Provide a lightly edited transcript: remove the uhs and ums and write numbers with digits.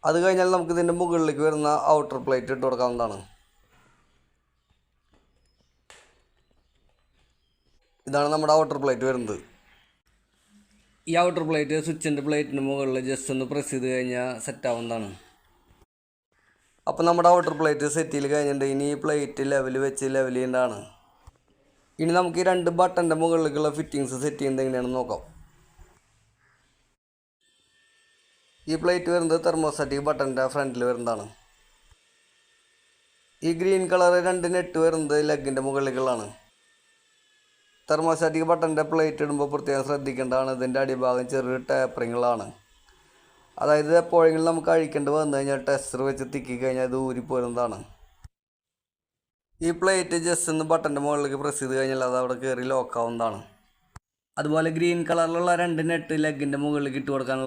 അത് കഴിഞ്ഞാൽ നമുക്ക് ഇതിൻ്റെ മുകളിലേക്ക് വരുന്ന ഔട്ടർ പ്ലേറ്റ് ഇട്ട് കൊടുക്കാവുന്നതാണ്. ഇതാണ് നമ്മുടെ ഔട്ടർ പ്ലേറ്റ് വരുന്നത്. ഈ ഔട്ടർ പ്ലേറ്റ് സ്വിച്ചിൻ്റെ പ്ലേറ്റിന് മുകളിൽ ജസ്റ്റ് ഒന്ന് പ്രസ് ചെയ്ത് കഴിഞ്ഞാൽ സെറ്റ് ആവുന്നതാണ്. അപ്പോൾ നമ്മുടെ ഔട്ടർ പ്ലേറ്റ് സെറ്റ് ചെയ്ത് കഴിഞ്ഞിട്ടുണ്ട്. ഇനി ഈ പ്ലേറ്റ് ലെവൽ വെച്ച് ലെവൽ ചെയ്യേണ്ടതാണ്. ഇനി നമുക്ക് ഈ 2 ബട്ടൻ്റെ മുകളിലേക്കുള്ള ഫിറ്റിങ്സ് സെറ്റ് ചെയ്യുന്നത് എങ്ങനെയാണെന്ന് നോക്കാം. ഈ പ്ലേറ്റ് വരുന്നത് തെർമോസ്റ്റാറ്റിക് ബട്ടൻ്റെ ഫ്രണ്ടിൽ വരുന്നതാണ്. ഈ ഗ്രീൻ കളർ 2 നെറ്റ് വരുന്നത് ലെഗിൻ്റെ മുകളിലേക്കുള്ളതാണ്. തെർമോസ്റ്റാറ്റിക് ബട്ടൻ്റെ പ്ലേറ്റ് ഇടുമ്പോൾ പ്രത്യേകം ശ്രദ്ധിക്കേണ്ടതാണ്. ഇതിൻ്റെ അടിഭാഗം ചെറിയ ടാപ്പറിങ്ങളാണ്. അതായത് എപ്പോഴെങ്കിലും നമുക്ക് അഴിക്കേണ്ടി വന്നു കഴിഞ്ഞാൽ ടെസ്റ്റർ വെച്ച് തിക്കി കഴിഞ്ഞാൽ ഇത് ഊരിപ്പോരുന്നതാണ്. ഈ പ്ലേറ്റ് ജസ്റ്റ് ഒന്ന് ബട്ടൻ്റെ മുകളിലേക്ക് പ്രസ് ചെയ്ത് കഴിഞ്ഞാൽ അത് അവിടെ കയറി ലോക്കാവുന്നതാണ്. അതുപോലെ ഗ്രീൻ കളറിലുള്ള 2 നെറ്റ് ലെഗിൻ്റെ മുകളിലേക്ക് ഇട്ട് കൊടുക്കാനുള്ള